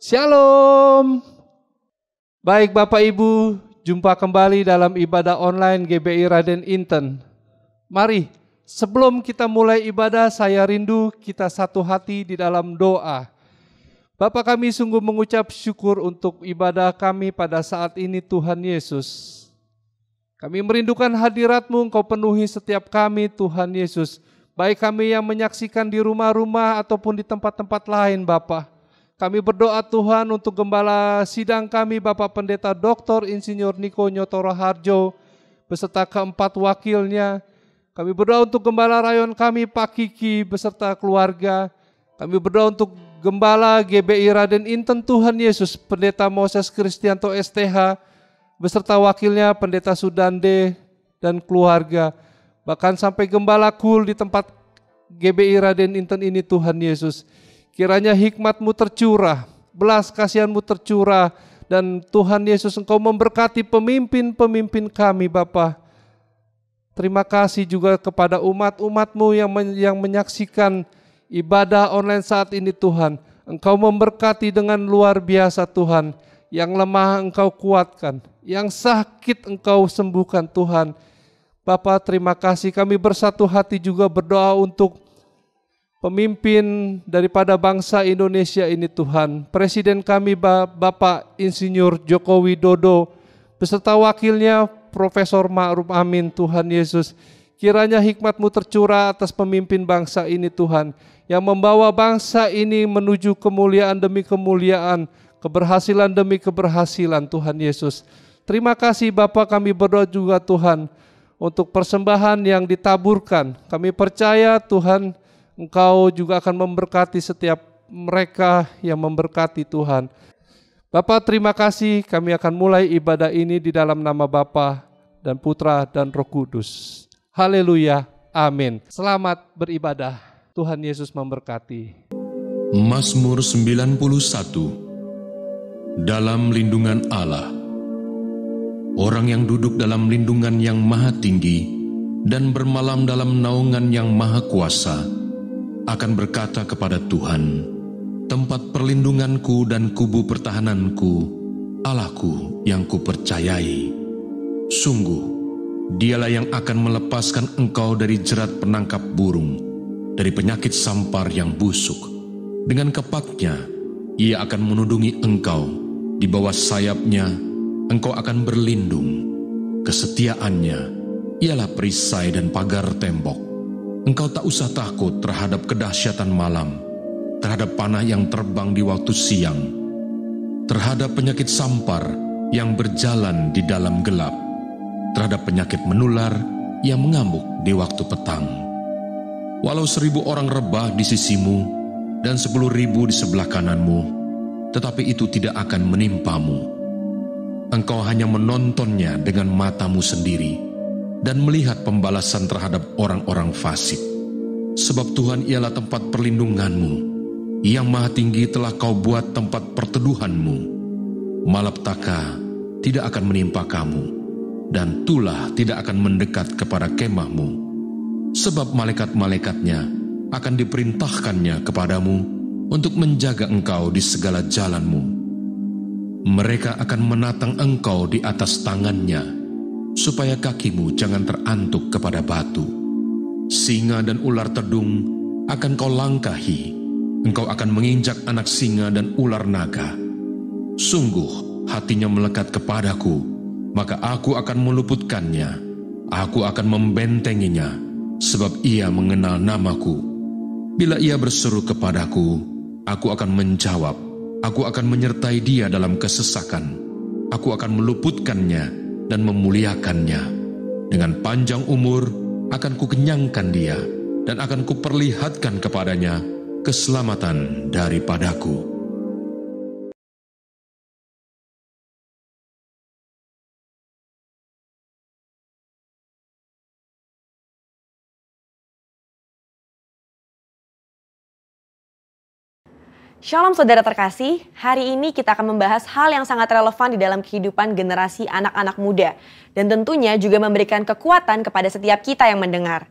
Shalom. Baik Bapak Ibu, jumpa kembali dalam ibadah online GBI Raden Inten. Mari, sebelum kita mulai ibadah, saya rindu kita satu hati di dalam doa. Bapa kami sungguh mengucap syukur untuk ibadah kami pada saat ini Tuhan Yesus. Kami merindukan hadirat-Mu, Engkau penuhi setiap kami Tuhan Yesus. Baik kami yang menyaksikan di rumah-rumah ataupun di tempat-tempat lain Bapa. Kami berdoa Tuhan untuk gembala sidang kami Bapak Pendeta Dr. Insinyur Niko Nyotoro Harjo beserta keempat wakilnya. Kami berdoa untuk gembala rayon kami Pak Kiki beserta keluarga. Kami berdoa untuk gembala GBI Raden Inten Tuhan Yesus Pendeta Moses Kristianto STH beserta wakilnya Pendeta Sudande dan keluarga. Bahkan sampai gembala kul di tempat GBI Raden Inten ini Tuhan Yesus. Kiranya hikmat-Mu tercurah, belas kasihan-Mu tercurah, dan Tuhan Yesus Engkau memberkati pemimpin-pemimpin kami Bapa. Terima kasih juga kepada umat-umat-Mu yang menyaksikan ibadah online saat ini Tuhan. Engkau memberkati dengan luar biasa Tuhan. Yang lemah Engkau kuatkan, yang sakit Engkau sembuhkan Tuhan. Bapa terima kasih, kami bersatu hati juga berdoa untuk pemimpin daripada bangsa Indonesia ini Tuhan. Presiden kami Bapak Insinyur Joko Widodo beserta wakilnya Profesor Ma'ruf Amin Tuhan Yesus. Kiranya hikmat-Mu tercurah atas pemimpin bangsa ini Tuhan. Yang membawa bangsa ini menuju kemuliaan demi kemuliaan, keberhasilan demi keberhasilan Tuhan Yesus. Terima kasih Bapak, kami berdoa juga Tuhan untuk persembahan yang ditaburkan. Kami percaya Tuhan Engkau juga akan memberkati setiap mereka yang memberkati Tuhan. Bapa terima kasih, kami akan mulai ibadah ini di dalam nama Bapa dan Putra dan Roh Kudus. Haleluya, amin. Selamat beribadah, Tuhan Yesus memberkati. Mazmur 91. Dalam lindungan Allah. Orang yang duduk dalam lindungan yang maha tinggi dan bermalam dalam naungan yang maha kuasa akan berkata kepada Tuhan, tempat perlindunganku dan kubu pertahananku, Allahku yang kupercayai. Sungguh, Dialah yang akan melepaskan engkau dari jerat penangkap burung, dari penyakit sampar yang busuk. Dengan kepaknya, Ia akan menudungi engkau, di bawah sayapnya, engkau akan berlindung. Kesetiaannya, ialah perisai dan pagar tembok. Engkau tak usah takut terhadap kedahsyatan malam, terhadap panah yang terbang di waktu siang, terhadap penyakit sampar yang berjalan di dalam gelap, terhadap penyakit menular yang mengamuk di waktu petang. Walau 1000 orang rebah di sisimu dan 10.000 di sebelah kananmu, tetapi itu tidak akan menimpamu. Engkau hanya menontonnya dengan matamu sendiri dan melihat pembalasan terhadap orang-orang fasik. Sebab Tuhan ialah tempat perlindunganmu, yang maha tinggi telah kau buat tempat perteduhanmu. Malapetaka tidak akan menimpa kamu, dan tulah tidak akan mendekat kepada kemahmu. Sebab malaikat-malaikatnya akan diperintahkannya kepadamu untuk menjaga engkau di segala jalanmu. Mereka akan menatang engkau di atas tangannya, supaya kakimu jangan terantuk kepada batu. Singa dan ular tedung akan kau langkahi, engkau akan menginjak anak singa dan ular naga. Sungguh hatinya melekat kepadaku, maka aku akan meluputkannya. Aku akan membentenginya, sebab ia mengenal namaku. Bila ia berseru kepadaku, aku akan menjawab. Aku akan menyertai dia dalam kesesakan. Aku akan meluputkannya dan memuliakannya. Dengan panjang umur akan kukenyangkan dia, dan akan kuperlihatkan kepadanya keselamatan daripadaku. Shalom saudara terkasih, hari ini kita akan membahas hal yang sangat relevan di dalam kehidupan generasi anak-anak muda. Dan tentunya juga memberikan kekuatan kepada setiap kita yang mendengar.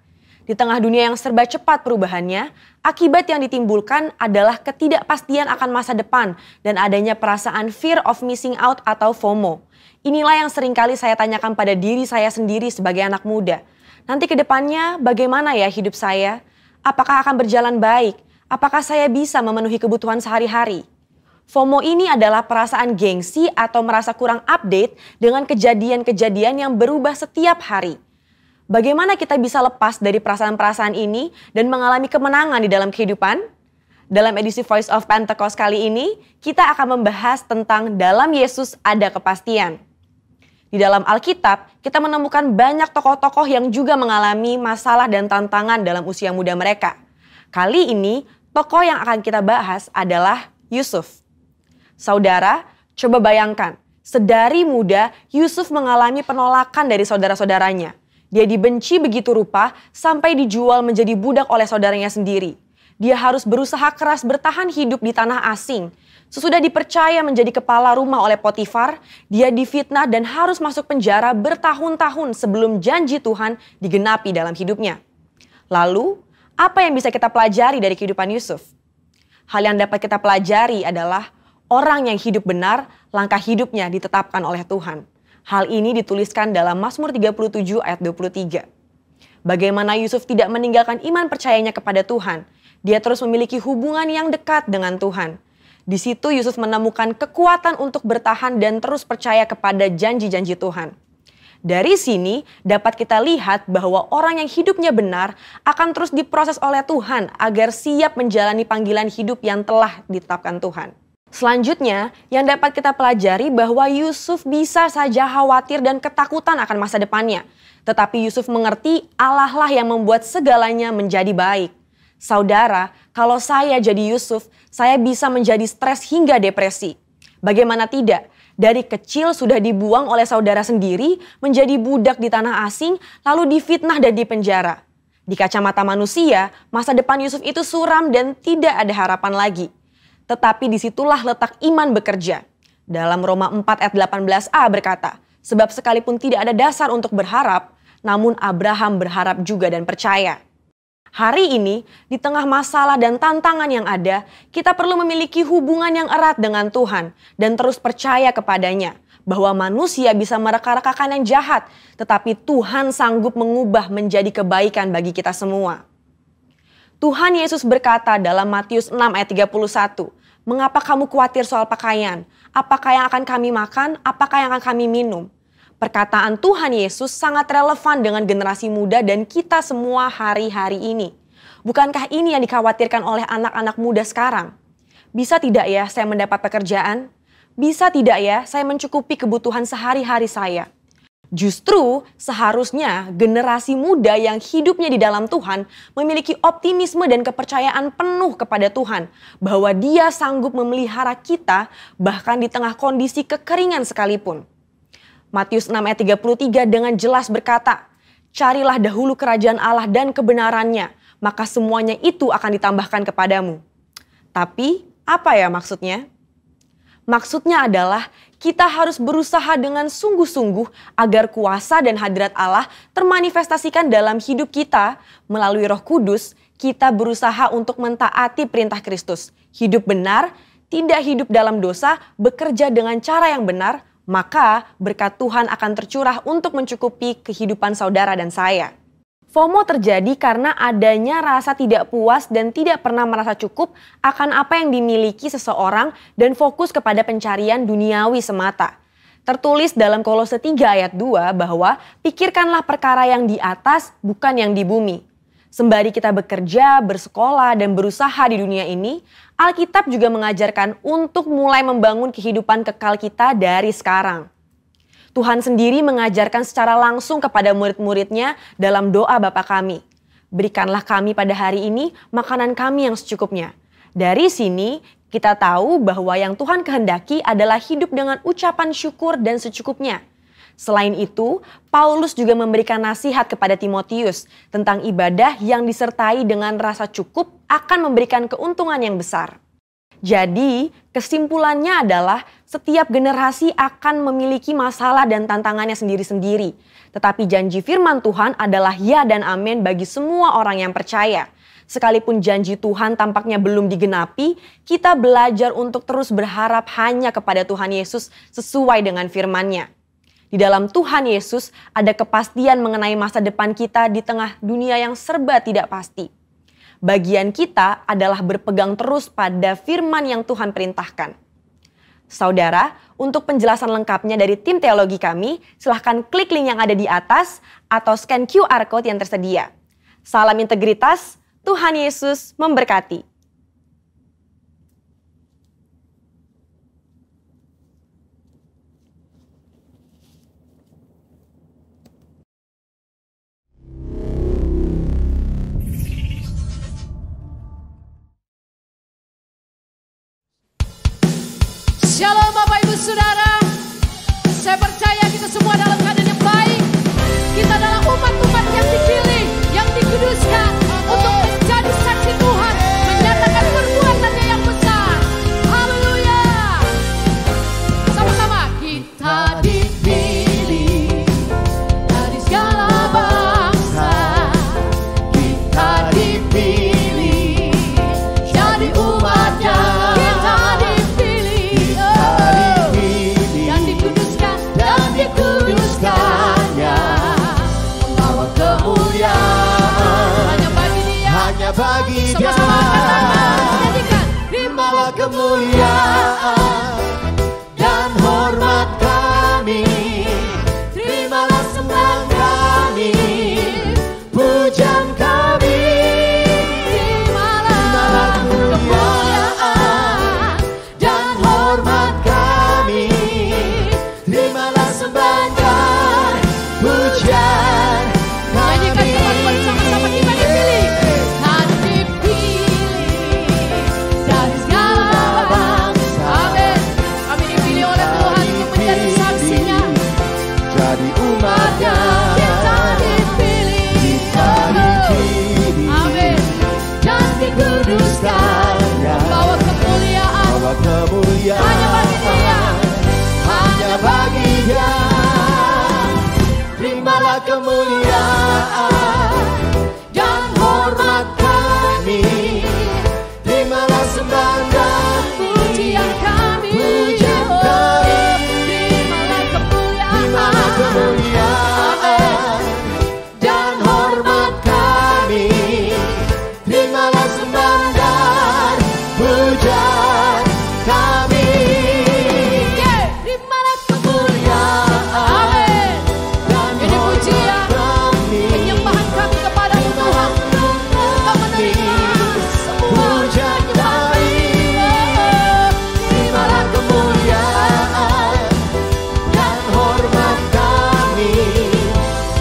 Di tengah dunia yang serba cepat perubahannya, akibat yang ditimbulkan adalah ketidakpastian akan masa depan dan adanya perasaan fear of missing out atau FOMO. Inilah yang seringkali saya tanyakan pada diri saya sendiri sebagai anak muda. Nanti ke depannya bagaimana ya hidup saya? Apakah akan berjalan baik? Apakah saya bisa memenuhi kebutuhan sehari-hari? FOMO ini adalah perasaan gengsi atau merasa kurang update dengan kejadian-kejadian yang berubah setiap hari. Bagaimana kita bisa lepas dari perasaan-perasaan ini dan mengalami kemenangan di dalam kehidupan? Dalam edisi Voice of Pentecost kali ini, kita akan membahas tentang dalam Yesus ada kepastian. Di dalam Alkitab, kita menemukan banyak tokoh-tokoh yang juga mengalami masalah dan tantangan dalam usia muda mereka. Kali ini, tokoh yang akan kita bahas adalah Yusuf. Saudara, coba bayangkan, sedari muda Yusuf mengalami penolakan dari saudara-saudaranya. Dia dibenci begitu rupa sampai dijual menjadi budak oleh saudaranya sendiri. Dia harus berusaha keras bertahan hidup di tanah asing. Sesudah dipercaya menjadi kepala rumah oleh Potifar, dia difitnah dan harus masuk penjara bertahun-tahun sebelum janji Tuhan digenapi dalam hidupnya. Lalu, apa yang bisa kita pelajari dari kehidupan Yusuf? Hal yang dapat kita pelajari adalah orang yang hidup benar, langkah hidupnya ditetapkan oleh Tuhan. Hal ini dituliskan dalam Mazmur 37 ayat 23. Bagaimana Yusuf tidak meninggalkan iman percayanya kepada Tuhan. Dia terus memiliki hubungan yang dekat dengan Tuhan. Di situ Yusuf menemukan kekuatan untuk bertahan dan terus percaya kepada janji-janji Tuhan. Dari sini dapat kita lihat bahwa orang yang hidupnya benar akan terus diproses oleh Tuhan agar siap menjalani panggilan hidup yang telah ditetapkan Tuhan. Selanjutnya, yang dapat kita pelajari bahwa Yusuf bisa saja khawatir dan ketakutan akan masa depannya. Tetapi Yusuf mengerti Allah lah yang membuat segalanya menjadi baik. Saudara, kalau saya jadi Yusuf, saya bisa menjadi stres hingga depresi. Bagaimana tidak? Dari kecil sudah dibuang oleh saudara sendiri, menjadi budak di tanah asing, lalu difitnah dan dipenjara. Di kacamata manusia, masa depan Yusuf itu suram dan tidak ada harapan lagi. Tetapi disitulah letak iman bekerja. Dalam Roma 4 ayat 18a berkata, sebab sekalipun tidak ada dasar untuk berharap, namun Abraham berharap juga dan percaya. Hari ini, di tengah masalah dan tantangan yang ada, kita perlu memiliki hubungan yang erat dengan Tuhan dan terus percaya kepadanya bahwa manusia bisa mereka-rekakan yang jahat, tetapi Tuhan sanggup mengubah menjadi kebaikan bagi kita semua. Tuhan Yesus berkata dalam Matius 6 ayat 31, "Mengapa kamu khawatir soal pakaian? Apakah yang akan kami makan? Apakah yang akan kami minum?" Perkataan Tuhan Yesus sangat relevan dengan generasi muda dan kita semua hari-hari ini. Bukankah ini yang dikhawatirkan oleh anak-anak muda sekarang? Bisa tidak ya saya mendapat pekerjaan? Bisa tidak ya saya mencukupi kebutuhan sehari-hari saya? Justru seharusnya generasi muda yang hidupnya di dalam Tuhan memiliki optimisme dan kepercayaan penuh kepada Tuhan bahwa Dia sanggup memelihara kita bahkan di tengah kondisi kekeringan sekalipun. Matius 6 ayat 33 dengan jelas berkata, "Carilah dahulu kerajaan Allah dan kebenarannya, maka semuanya itu akan ditambahkan kepadamu." Tapi apa ya maksudnya? Maksudnya adalah kita harus berusaha dengan sungguh-sungguh agar kuasa dan hadirat Allah termanifestasikan dalam hidup kita. Melalui Roh Kudus, kita berusaha untuk mentaati perintah Kristus. Hidup benar, tidak hidup dalam dosa, bekerja dengan cara yang benar, maka berkat Tuhan akan tercurah untuk mencukupi kehidupan saudara dan saya. FOMO terjadi karena adanya rasa tidak puas dan tidak pernah merasa cukup akan apa yang dimiliki seseorang dan fokus kepada pencarian duniawi semata. Tertulis dalam Kolose 3 ayat 2 bahwa pikirkanlah perkara yang di atas bukan yang di bumi. Sembari kita bekerja, bersekolah, dan berusaha di dunia ini, Alkitab juga mengajarkan untuk mulai membangun kehidupan kekal kita dari sekarang. Tuhan sendiri mengajarkan secara langsung kepada murid-muridnya dalam doa Bapa kami. Berikanlah kami pada hari ini makanan kami yang secukupnya. Dari sini kita tahu bahwa yang Tuhan kehendaki adalah hidup dengan ucapan syukur dan secukupnya. Selain itu, Paulus juga memberikan nasihat kepada Timotius tentang ibadah yang disertai dengan rasa cukup akan memberikan keuntungan yang besar. Jadi, kesimpulannya adalah Setiap generasi akan memiliki masalah dan tantangannya sendiri-sendiri. Tetapi janji firman Tuhan adalah ya dan amin bagi semua orang yang percaya. Sekalipun janji Tuhan tampaknya belum digenapi, kita belajar untuk terus berharap hanya kepada Tuhan Yesus sesuai dengan firman-Nya. Di dalam Tuhan Yesus ada kepastian mengenai masa depan kita di tengah dunia yang serba tidak pasti. Bagian kita adalah berpegang terus pada firman yang Tuhan perintahkan. Saudara, untuk penjelasan lengkapnya dari tim teologi kami, silahkan klik link yang ada di atas atau scan QR Code yang tersedia. Salam integritas, Tuhan Yesus memberkati. Shalom Bapak Ibu Saudara, saya percaya kita semua dalam keadaan yang baik. Kita adalah umat-umat yang dipilih, yang dikuduskan untuk menjadi saksi Tuhan, menyatakan perbuatannya yang besar. Haleluya. Sama-sama kita dipilih dari segala bangsa. Kita dipilih jadi umatnya. Bagi Dia terimalah kemuliaan dan hormat kami, terimalah sembah kami, pujian kami, terimalah kemuliaan dan hormat kami, terimalah sembah dan pujian kami. Nyanyikan bersama-sama, kita dipilih. Kemuliaan hanya bagi Dia, terimalah kemuliaan dan hormat kami, terimalah sembah dan pujian kami, terimalah kemuliaan dan hormat kami, terimalah sembah dan pujian kami, terimalah kemuliaan dan pujian kami, penyembahan kami kepada Tuhan, Engkau menerima semua pujian kami, terimalah kemuliaan dan hormat kami,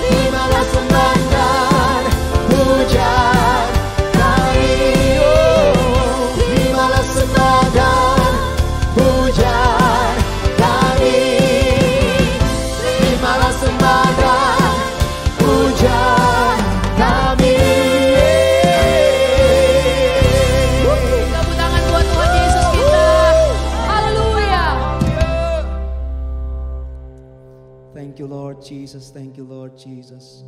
terimalah sembah dan pujian kami, terimalah sembah dan pujian kami, terimalah sembah dan pujian kami. Tepuk tangan buat Tuhan Yesus kita. Haleluya. Thank you Lord Jesus, thank you Lord Jesus.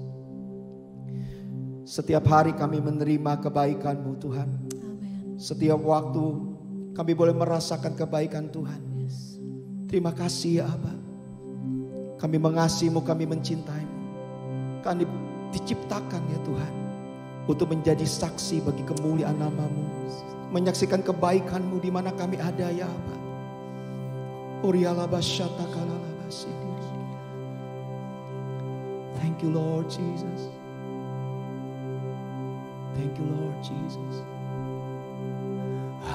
Setiap hari kami menerima kebaikan-Mu Tuhan. Setiap waktu kami boleh merasakan kebaikan Tuhan. Terima kasih ya Aba. Kami mengasihi-Mu, kami mencintai-Mu. Kami diciptakan ya Tuhan untuk menjadi saksi bagi kemuliaan nama-Mu, menyaksikan kebaikan-Mu di mana kami ada ya Aba. Thank you Lord Jesus. Thank you Lord Jesus.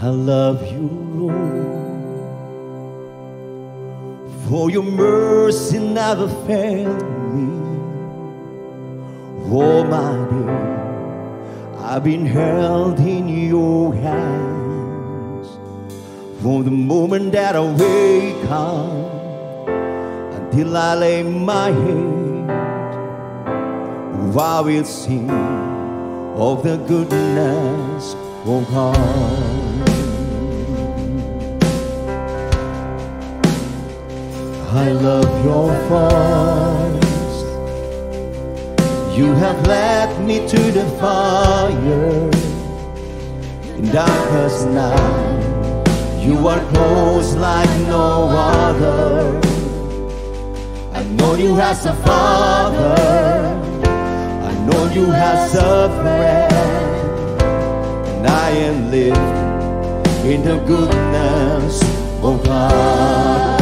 I love you, Lord, for your mercy never failed me. All my day I've been held in your hands. From the moment that I wake up until I lay my head, I will sing of the goodness of God. I love your voice. You have led me to the fire in darkest night. You are close like no other. I know you as a father. I know you as a friend. And I am living in the goodness of God.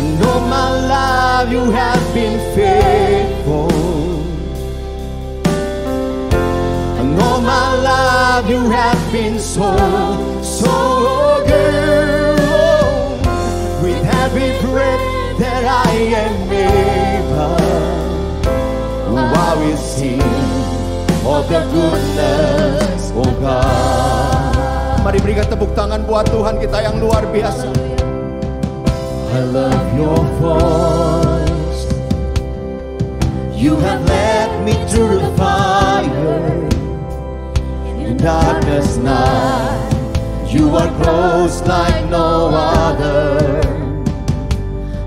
And all my life you have been faithful. And all my life you have been so good. With every breath that I am able, I will sing of the goodness of God. Mari berikan tepuk tangan buat Tuhan kita yang luar biasa. I love your voice. You have led me through the fire in darkness night. You are close like no other.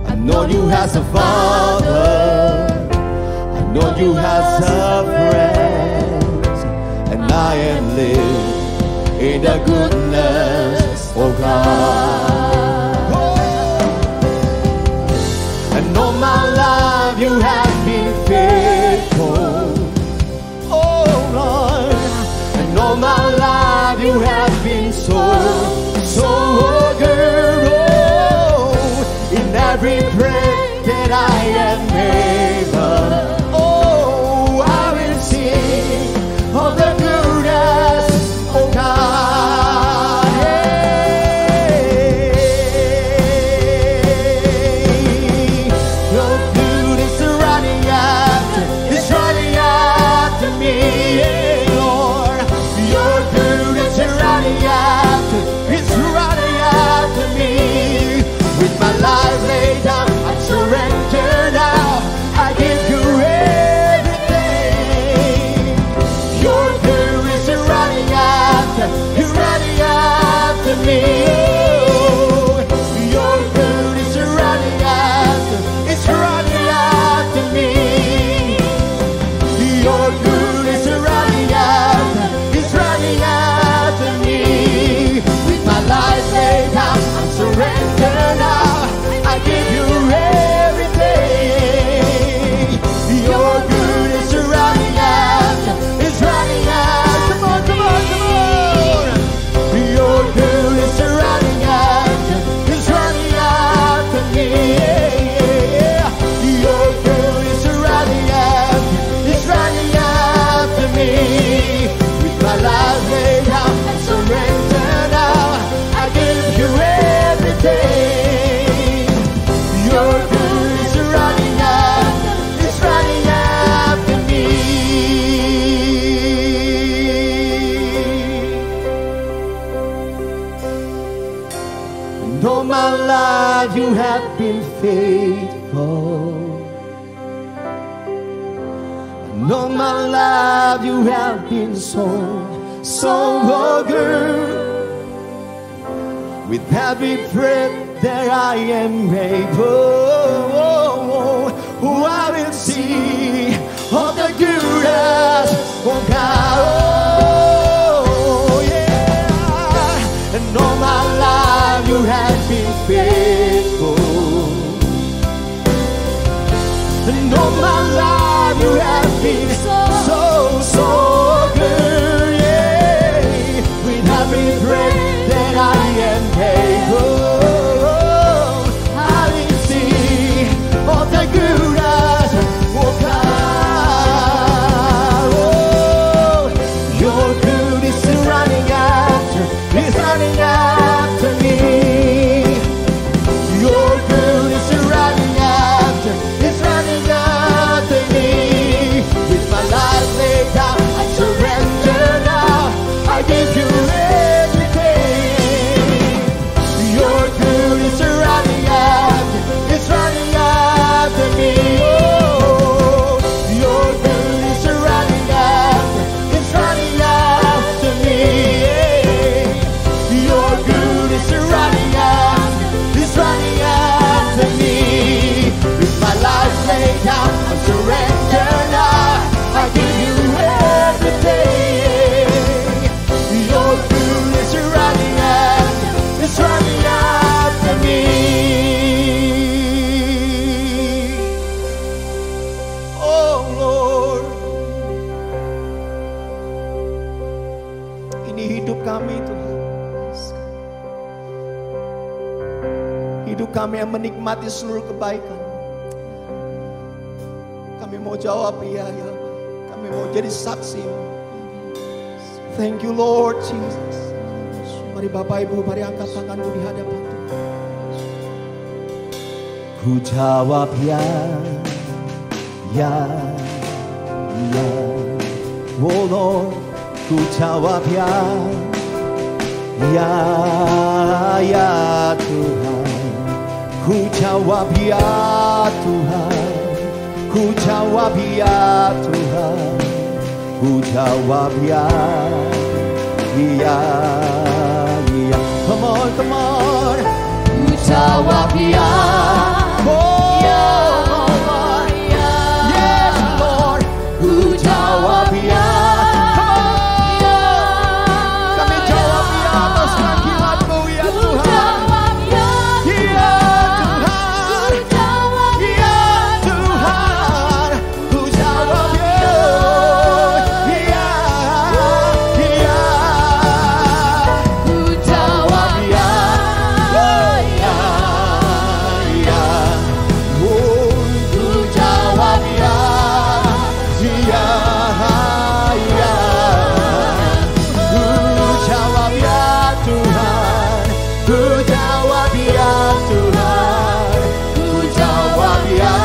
I know you as a father. I know you as a friend. And I am living in the goodness of God. And all my life you have been faithful. Oh Lord. And all my life you have been so good. Oh, in every breath that I am able, oh, I will sing of the goodness of God. Hey, your goodness is running after me, hey, Lord. Your goodness is running after me. With my life laid down, I surrender now. I give you everything. Your goodness is running after me. Oh, your goodness is running after me. Your goodness is running after me. With my life laid down, I surrender now. I give you everything. Your goodness is running after. Come on. Your goodness is running after me. Your goodness is running after me. With my life laid down, I surrender now. I give you everything. Your goodness is running after me. And all my life you have been faithful. And all my life you have been so good. With every breath that I am able, I will see all the goodness of God. Oh, yeah. And all my life you have been faithful. And all my life you have been so good. Yeah. With every breath that I am able, I will see all the goodness of God. Oh, your goodness is running after me. Your goodness is running after me. With my life hidup kami yang menikmati seluruh kebaikan. Kami mau jawab iya ya. Kami mau jadi saksi. Thank you Lord Jesus. Mari Bapak Ibu, mari angkat tanganmu di hadapan Tuhan. Ku jawab ya, ya, ya. Oh Lord, ku jawab ya, ya, ya Tuhan. Ku jawab ya Tuhan. Ku jawab ya Tuhan. Ku jawab ya, iya, iya. Come on, come on. Ku jawab ya. Oh, ya, ya. Yes, Lord. Ku jawab ya. Kami jawab ya atas panggilan-Mu ya Tuhan. Ya Tuhan. Ya Tuhan. Ku jawab ya. Ya, ya. Ku jawab ya. Oh, ya, ya. Oh, ku jawab ya. Ya, ya. Ku jawab ya Tuhan. Ku jawab ya Tuhan. Ku jawab ya.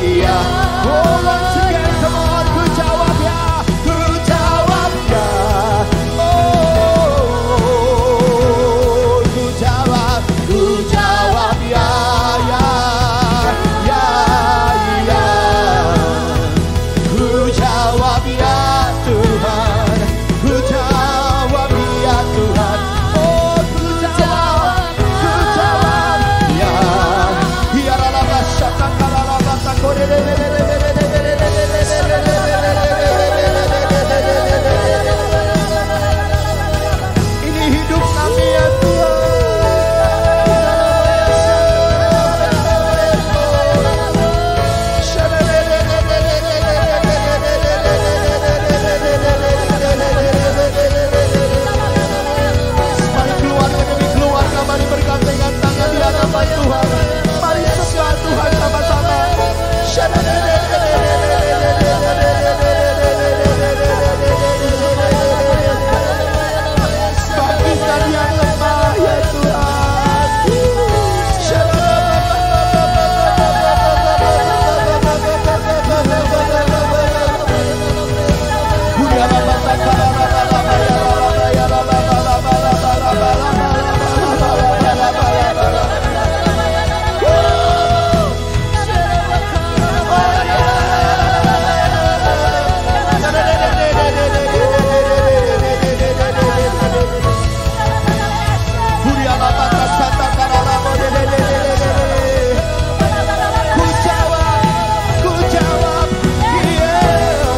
Ya. Oh, once again, come on. Ku jawab ya. Ku jawab ya. Oh, ku jawab. Ku jawab ya. Ya, ya, ya. Ku jawab ya Tuhan. Ku jawab ya Tuhan. Oh, ku jawab. Ku jawab ya. Ya la la la shaka la la la la ta kore le le le le le le le le le le le le. Ini hidup kami ya Mari keluarga demi keluarga, mari bergandengan tangan di hadapan Tuhan. Mari sembah Tuhan sama-sama. Bangkitkan yang lemah ya Tuhan. Ku jawab, iya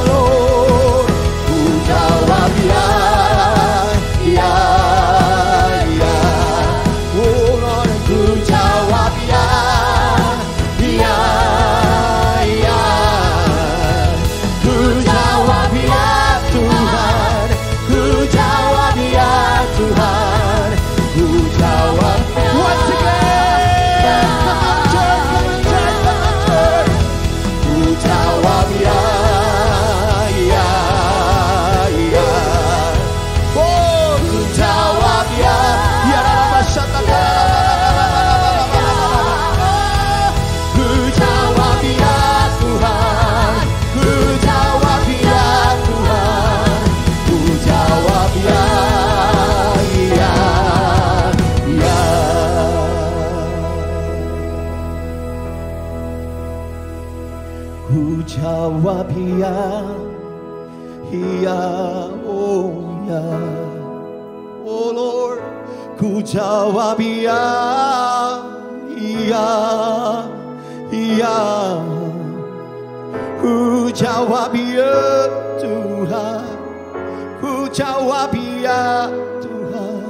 Lord. Ku jawab ya, ya, ya. Oh Lord, ku jawab ya, ya, ya. Ku jawab ya Tuhan. Ku jawab ya Tuhan. Ku jawab. Once again, come on church, come on church, come on church. Ku jawab ya, ya, ya. Oh, ku jawab ya, ya la la shaka la la la la la la la. Ku jawab ya Tuhan. Ku jawab ya Tuhan. Ku jawab ya, ya, ya. Ku jawab ya, ya, oh ya. Oh Lord, ku jawab ya, ya, ya. Ku jawab ya Tuhan. Ku jawab ya Tuhan.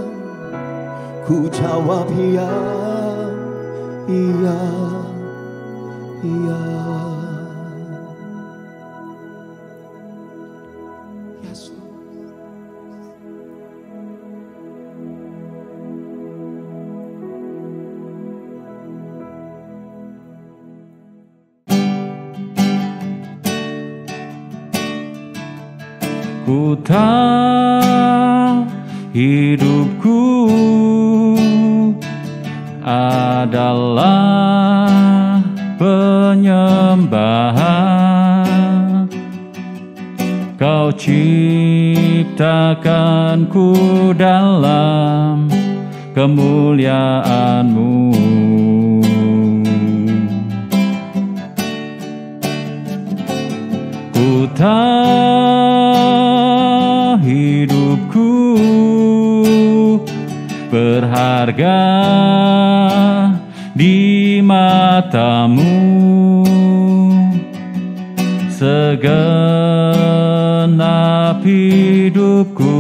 Ku jawab ya, iya, iya. Yes, Lord. Ku tahu hidupku adalah penyembahan. Kau ciptakanku dalam kemuliaan-Mu. Ku tahu hidupku berharga di mata-Mu. Segenap hidupku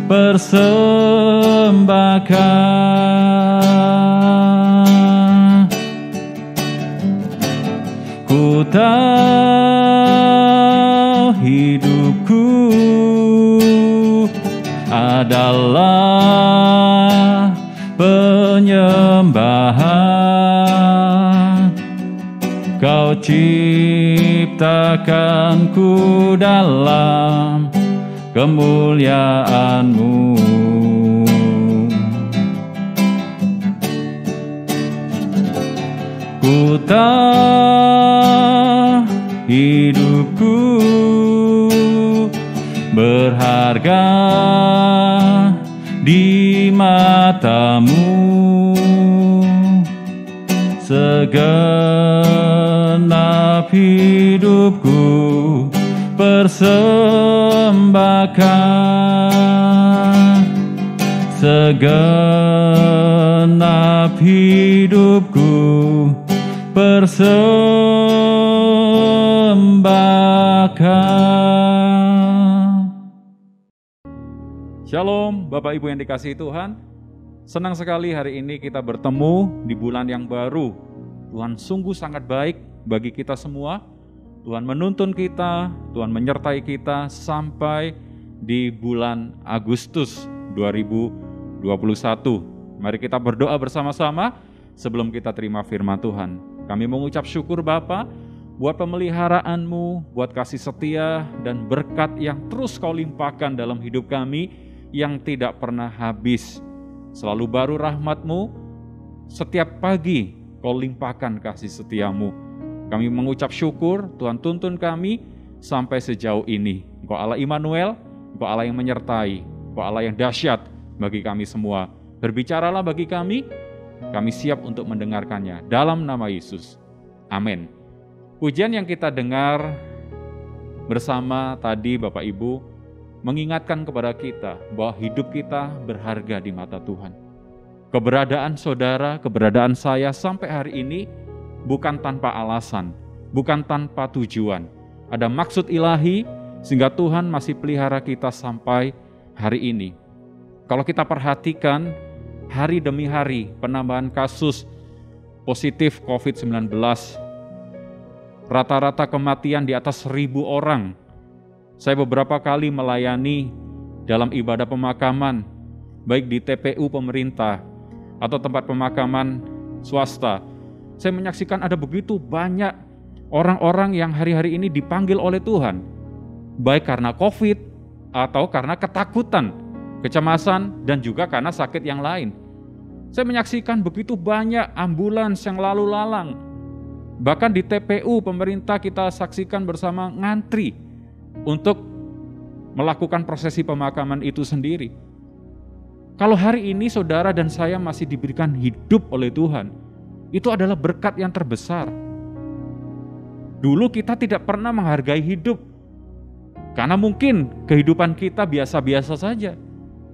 persembahkan. Ku tahu hidupku adalah penyembahan. Kau ciptakanku dalam kemuliaan-Mu. Ku tahu hidupku berharga di mata-Mu. Segenap hidupku persembahkan. Segenap hidupku persembahkan. Shalom Bapak Ibu yang dikasihi Tuhan. Senang sekali hari ini kita bertemu di bulan yang baru. Tuhan sungguh sangat baik bagi kita semua. Tuhan menuntun kita, Tuhan menyertai kita sampai di bulan Agustus 2021. Mari kita berdoa bersama-sama sebelum kita terima firman Tuhan. Kami mengucap syukur Bapa buat pemeliharaan-Mu, buat kasih setia dan berkat yang terus Kau limpahkan dalam hidup kami yang tidak pernah habis. Selalu baru rahmat-Mu, setiap pagi Kau limpahkan kasih setia-Mu. Kami mengucap syukur, Tuhan tuntun kami sampai sejauh ini. Engkau Allah Immanuel, Engkau Allah yang menyertai, Engkau Allah yang dahsyat bagi kami semua. Berbicaralah bagi kami siap untuk mendengarkannya. Dalam nama Yesus, amin. Pujian yang kita dengar bersama tadi Bapak Ibu, mengingatkan kepada kita bahwa hidup kita berharga di mata Tuhan. Keberadaan saudara, keberadaan saya sampai hari ini bukan tanpa alasan, bukan tanpa tujuan. Ada maksud ilahi sehingga Tuhan masih pelihara kita sampai hari ini. Kalau kita perhatikan hari demi hari penambahan kasus positif COVID-19, rata-rata kematian di atas 1.000 orang. Saya beberapa kali melayani dalam ibadah pemakaman, baik di TPU pemerintah atau tempat pemakaman swasta. Saya menyaksikan ada begitu banyak orang-orang yang hari-hari ini dipanggil oleh Tuhan, baik karena COVID atau karena ketakutan, kecemasan, dan juga karena sakit yang lain. Saya menyaksikan begitu banyak ambulans yang lalu lalang. Bahkan di TPU pemerintah kita saksikan bersama ngantri untuk melakukan prosesi pemakaman itu sendiri. Kalau hari ini saudara dan saya masih diberikan hidup oleh Tuhan, itu adalah berkat yang terbesar. Dulu kita tidak pernah menghargai hidup, karena mungkin kehidupan kita biasa-biasa saja.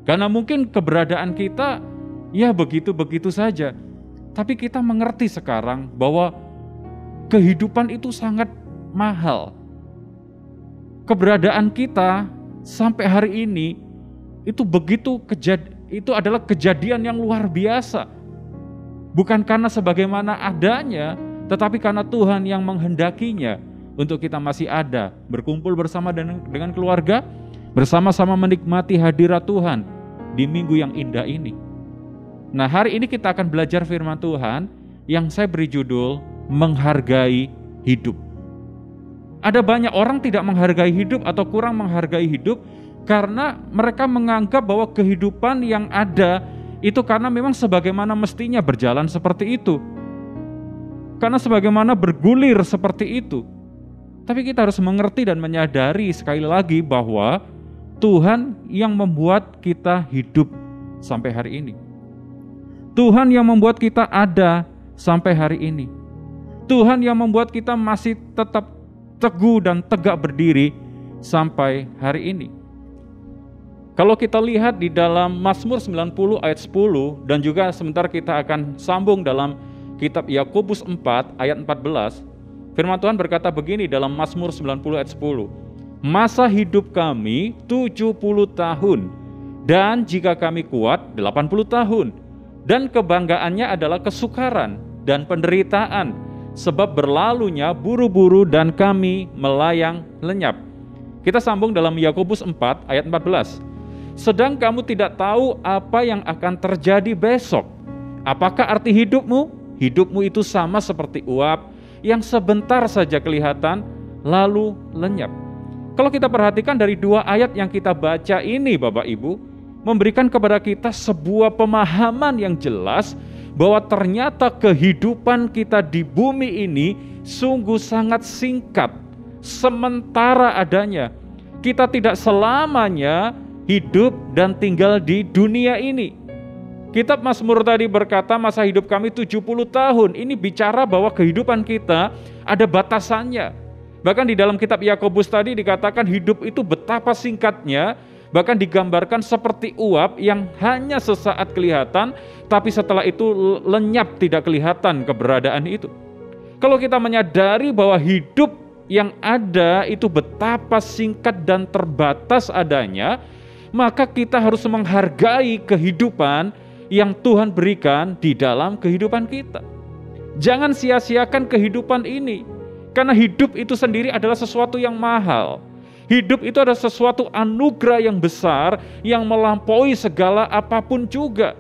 Karena mungkin keberadaan kita ya begitu-begitu saja. Tapi kita mengerti sekarang bahwa kehidupan itu sangat mahal. Keberadaan kita sampai hari ini itu itu adalah kejadian yang luar biasa. Bukan karena sebagaimana adanya, tetapi karena Tuhan yang menghendakinya untuk kita masih ada, berkumpul bersama dengan keluarga, bersama-sama menikmati hadirat Tuhan di minggu yang indah ini. Nah, hari ini kita akan belajar firman Tuhan yang saya beri judul Menghargai Hidup. Ada banyak orang tidak menghargai hidup atau kurang menghargai hidup karena mereka menganggap bahwa kehidupan yang ada itu karena memang sebagaimana mestinya berjalan seperti itu. Karena sebagaimana bergulir seperti itu. Tapi kita harus mengerti dan menyadari sekali lagi bahwa Tuhan yang membuat kita hidup sampai hari ini. Tuhan yang membuat kita ada sampai hari ini. Tuhan yang membuat kita masih tetap teguh dan tegak berdiri sampai hari ini. Kalau kita lihat di dalam Mazmur 90 ayat 10 dan juga sebentar kita akan sambung dalam kitab Yakobus 4 ayat 14, firman Tuhan berkata begini dalam Mazmur 90 ayat 10. Masa hidup kami 70 tahun dan jika kami kuat 80 tahun dan kebanggaannya adalah kesukaran dan penderitaan sebab berlalunya buru-buru dan kami melayang lenyap. Kita sambung dalam Yakobus 4 ayat 14. Sedang kamu tidak tahu apa yang akan terjadi besok. Apakah arti hidupmu? Hidupmu itu sama seperti uap yang sebentar saja kelihatan lalu lenyap. Kalau kita perhatikan dari dua ayat yang kita baca ini Bapak Ibu, memberikan kepada kita sebuah pemahaman yang jelas bahwa ternyata kehidupan kita di bumi ini sungguh sangat singkat, sementara adanya. Kita tidak selamanya hidup dan tinggal di dunia ini. Kitab Mazmur tadi berkata masa hidup kami 70 tahun. Ini bicara bahwa kehidupan kita ada batasannya. Bahkan di dalam kitab Yakobus tadi dikatakan hidup itu betapa singkatnya. Bahkan digambarkan seperti uap yang hanya sesaat kelihatan, tapi setelah itu lenyap, tidak kelihatan keberadaan itu. Kalau kita menyadari bahwa hidup yang ada itu betapa singkat dan terbatas adanya, maka kita harus menghargai kehidupan yang Tuhan berikan di dalam kehidupan kita. Jangan sia-siakan kehidupan ini, karena hidup itu sendiri adalah sesuatu yang mahal. Hidup itu adalah sesuatu anugerah yang besar yang melampaui segala apapun juga.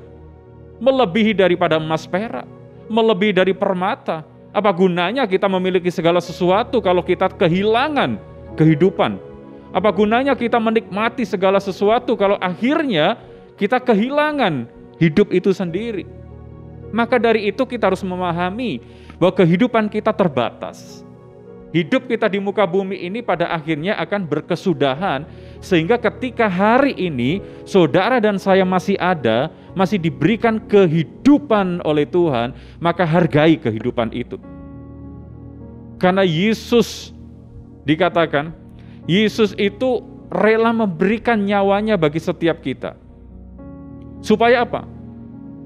Melebihi daripada emas perak, melebihi dari permata. Apa gunanya kita memiliki segala sesuatu kalau kita kehilangan kehidupan? Apa gunanya kita menikmati segala sesuatu kalau akhirnya kita kehilangan hidup itu sendiri? Maka dari itu kita harus memahami bahwa kehidupan kita terbatas. Hidup kita di muka bumi ini pada akhirnya akan berkesudahan, sehingga ketika hari ini saudara dan saya masih ada, masih diberikan kehidupan oleh Tuhan, maka hargai kehidupan itu. Karena Yesus dikatakan, Yesus itu rela memberikan nyawanya bagi setiap kita. Supaya apa?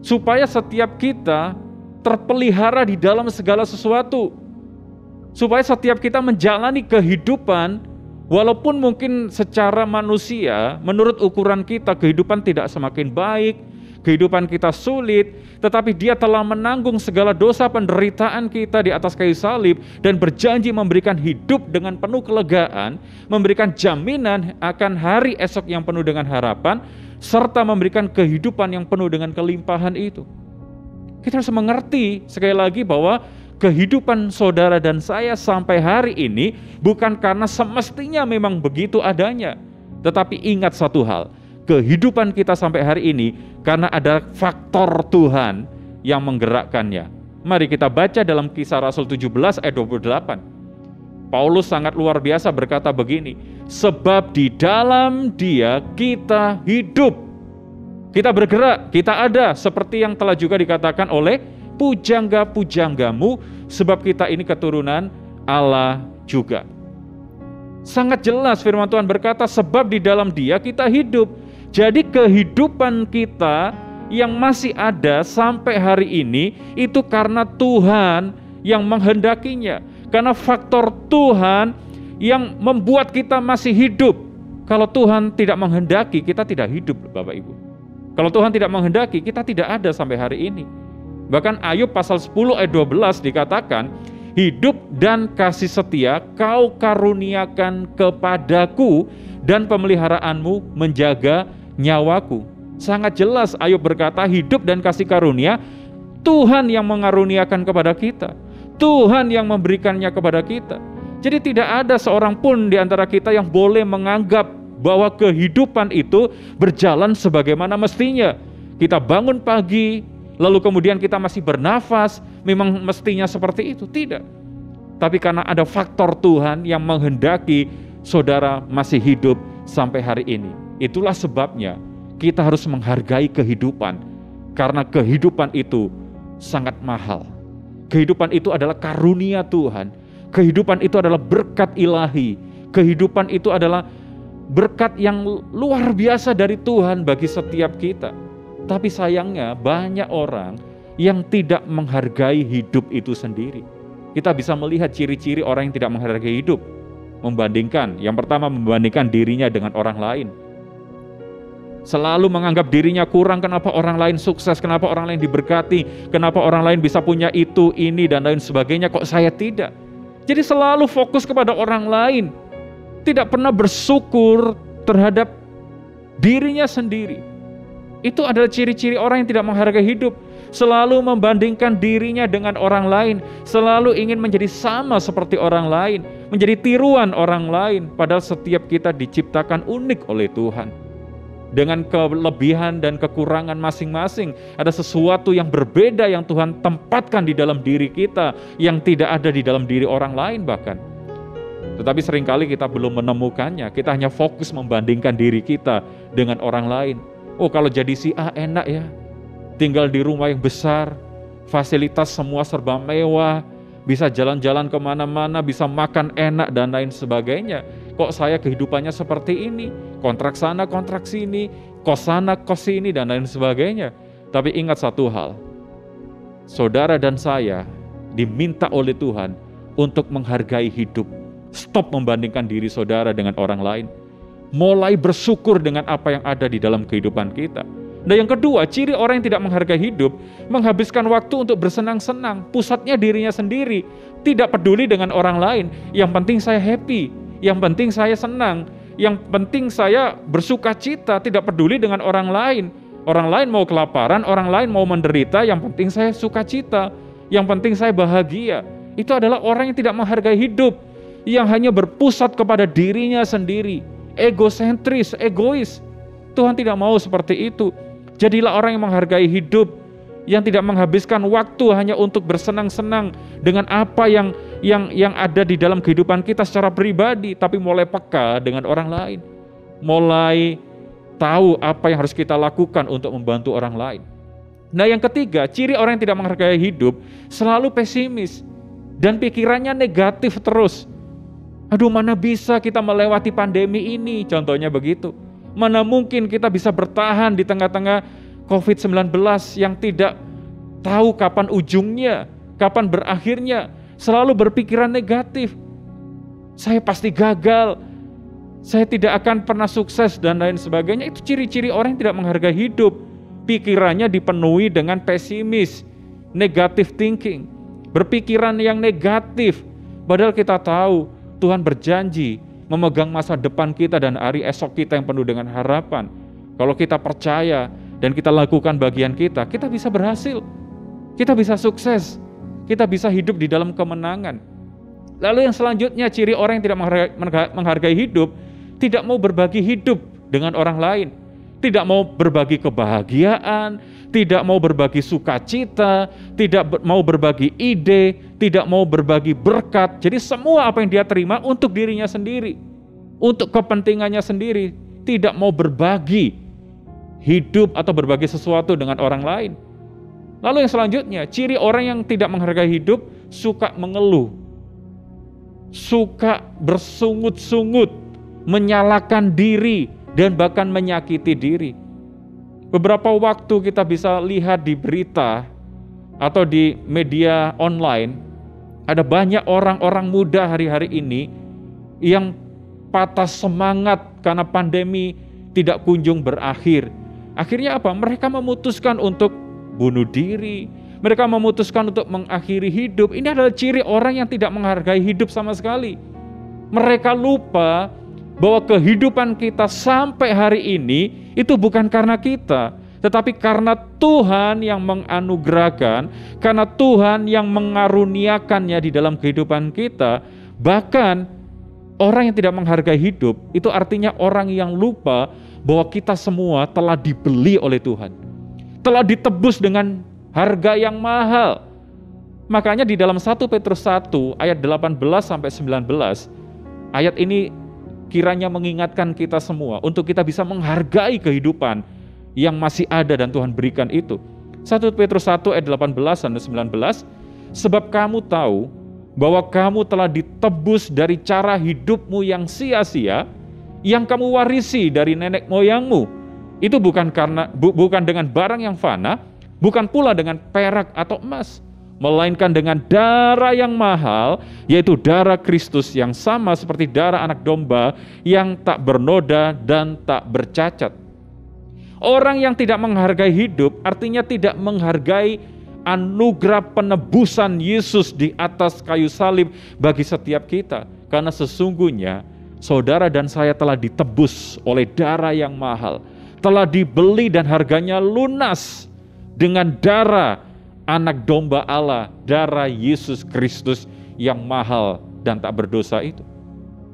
Supaya setiap kita terpelihara di dalam segala sesuatu. Supaya setiap kita menjalani kehidupan, walaupun mungkin secara manusia, menurut ukuran kita, kehidupan tidak semakin baik, kehidupan kita sulit, tetapi Dia telah menanggung segala dosa penderitaan kita di atas kayu salib dan berjanji memberikan hidup dengan penuh kelegaan, memberikan jaminan akan hari esok yang penuh dengan harapan, serta memberikan kehidupan yang penuh dengan kelimpahan itu. Kita harus mengerti sekali lagi bahwa kehidupan saudara dan saya sampai hari ini bukan karena semestinya memang begitu adanya. Tetapi ingat satu hal, kehidupan kita sampai hari ini karena ada faktor Tuhan yang menggerakkannya. Mari kita baca dalam Kisah Rasul 17 ayat 28. Paulus sangat luar biasa berkata begini, sebab di dalam Dia kita hidup, kita bergerak, kita ada, seperti yang telah juga dikatakan oleh pujangga-pujanggamu, sebab kita ini keturunan Allah juga. Sangat jelas firman Tuhan berkata, sebab di dalam Dia kita hidup. Jadi kehidupan kita yang masih ada sampai hari ini, itu karena Tuhan yang menghendakinya. Karena faktor Tuhan yang membuat kita masih hidup. Kalau Tuhan tidak menghendaki, kita tidak hidup, Bapak Ibu. Kalau Tuhan tidak menghendaki, kita tidak ada sampai hari ini. Bahkan Ayub pasal 10 ayat 12 dikatakan, hidup dan kasih setia kau karuniakan kepadaku dan pemeliharaanmu menjaga nyawaku. Sangat jelas Ayub berkata hidup dan kasih karunia Tuhan yang mengaruniakan kepada kita. Tuhan yang memberikannya kepada kita. Jadi tidak ada seorang pun di antara kita yang boleh menganggap bahwa kehidupan itu berjalan sebagaimana mestinya. Kita bangun pagi, lalu kemudian kita masih bernafas, memang mestinya seperti itu. Tidak. Tapi karena ada faktor Tuhan yang menghendaki saudara masih hidup sampai hari ini. Itulah sebabnya kita harus menghargai kehidupan. Karena kehidupan itu sangat mahal. Kehidupan itu adalah karunia Tuhan. Kehidupan itu adalah berkat ilahi. Kehidupan itu adalah berkat yang luar biasa dari Tuhan bagi setiap kita. Tapi sayangnya banyak orang yang tidak menghargai hidup itu sendiri. Kita bisa melihat ciri-ciri orang yang tidak menghargai hidup. Membandingkan, yang pertama membandingkan dirinya dengan orang lain. Selalu menganggap dirinya kurang, kenapa orang lain sukses, kenapa orang lain diberkati, kenapa orang lain bisa punya itu, ini, dan lain sebagainya, kok saya tidak. Jadi selalu fokus kepada orang lain. Tidak pernah bersyukur terhadap dirinya sendiri. Itu adalah ciri-ciri orang yang tidak menghargai hidup. Selalu membandingkan dirinya dengan orang lain. Selalu ingin menjadi sama seperti orang lain. Menjadi tiruan orang lain. Padahal setiap kita diciptakan unik oleh Tuhan. Dengan kelebihan dan kekurangan masing-masing. Ada sesuatu yang berbeda yang Tuhan tempatkan di dalam diri kita, yang tidak ada di dalam diri orang lain bahkan. Tetapi seringkali kita belum menemukannya. Kita hanya fokus membandingkan diri kita dengan orang lain. Oh, kalau jadi si A enak ya, tinggal di rumah yang besar, fasilitas semua serba mewah, bisa jalan-jalan kemana-mana, bisa makan enak dan lain sebagainya. Kok saya kehidupannya seperti ini? Kontrak sana, kontrak sini, kos sana, kos sini, dan lain sebagainya. Tapi ingat satu hal, saudara dan saya diminta oleh Tuhan untuk menghargai hidup. Stop membandingkan diri saudara dengan orang lain. Mulai bersyukur dengan apa yang ada di dalam kehidupan kita. Nah yang kedua, ciri orang yang tidak menghargai hidup, menghabiskan waktu untuk bersenang-senang, pusatnya dirinya sendiri, tidak peduli dengan orang lain. Yang penting saya happy, yang penting saya senang, yang penting saya bersuka cita, tidak peduli dengan orang lain. Orang lain mau kelaparan, orang lain mau menderita, yang penting saya suka cita, yang penting saya bahagia. Itu adalah orang yang tidak menghargai hidup, yang hanya berpusat kepada dirinya sendiri, egosentris, egois. Tuhan tidak mau seperti itu. Jadilah orang yang menghargai hidup, yang tidak menghabiskan waktu hanya untuk bersenang-senang dengan apa yang ada di dalam kehidupan kita secara pribadi, tapi mulai peka dengan orang lain. Mulai tahu apa yang harus kita lakukan untuk membantu orang lain. Nah yang ketiga, ciri orang yang tidak menghargai hidup, selalu pesimis dan pikirannya negatif terus. Aduh, mana bisa kita melewati pandemi ini, contohnya begitu. Mana mungkin kita bisa bertahan di tengah-tengah COVID-19 yang tidak tahu kapan ujungnya, kapan berakhirnya. Selalu berpikiran negatif. Saya pasti gagal, saya tidak akan pernah sukses dan lain sebagainya. Itu ciri-ciri orang yang tidak menghargai hidup. Pikirannya dipenuhi dengan pesimis, negative thinking, berpikiran yang negatif. Padahal kita tahu Tuhan berjanji memegang masa depan kita dan hari esok kita yang penuh dengan harapan. Kalau kita percaya dan kita lakukan bagian kita, kita bisa berhasil, kita bisa sukses, kita bisa hidup di dalam kemenangan. Lalu yang selanjutnya, ciri orang yang tidak menghargai hidup, tidak mau berbagi hidup dengan orang lain, tidak mau berbagi kebahagiaan, tidak mau berbagi sukacita, tidak mau berbagi ide, tidak mau berbagi berkat. Jadi semua apa yang dia terima untuk dirinya sendiri, untuk kepentingannya sendiri, tidak mau berbagi hidup atau berbagi sesuatu dengan orang lain. Lalu yang selanjutnya, ciri orang yang tidak menghargai hidup, suka mengeluh, suka bersungut-sungut, menyalahkan diri, dan bahkan menyakiti diri. Beberapa waktu kita bisa lihat di berita atau di media online, ada banyak orang-orang muda hari-hari ini yang patah semangat karena pandemi tidak kunjung berakhir. Akhirnya apa? Mereka memutuskan untuk bunuh diri, mereka memutuskan untuk mengakhiri hidup. Ini adalah ciri orang yang tidak menghargai hidup sama sekali. Mereka lupa bahwa kehidupan kita sampai hari ini itu bukan karena kita, tetapi karena Tuhan yang menganugerahkan, karena Tuhan yang mengaruniakannya di dalam kehidupan kita. Bahkan orang yang tidak menghargai hidup itu artinya orang yang lupa bahwa kita semua telah dibeli oleh Tuhan, telah ditebus dengan harga yang mahal. Makanya di dalam 1 Petrus 1 ayat 18 sampai 19, ayat ini kiranya mengingatkan kita semua untuk kita bisa menghargai kehidupan yang masih ada dan Tuhan berikan itu. 1 Petrus 1 ayat 18 dan 19, sebab kamu tahu bahwa kamu telah ditebus dari cara hidupmu yang sia-sia, yang kamu warisi dari nenek moyangmu. Itu bukan dengan barang yang fana, bukan pula dengan perak atau emas, melainkan dengan darah yang mahal, yaitu darah Kristus yang sama seperti darah anak domba yang tak bernoda dan tak bercacat. Orang yang tidak menghargai hidup artinya tidak menghargai anugerah penebusan Yesus di atas kayu salib bagi setiap kita. Karena sesungguhnya saudara dan saya telah ditebus oleh darah yang mahal, telah dibeli dan harganya lunas dengan darah anak domba Allah, darah Yesus Kristus yang mahal dan tak berdosa itu.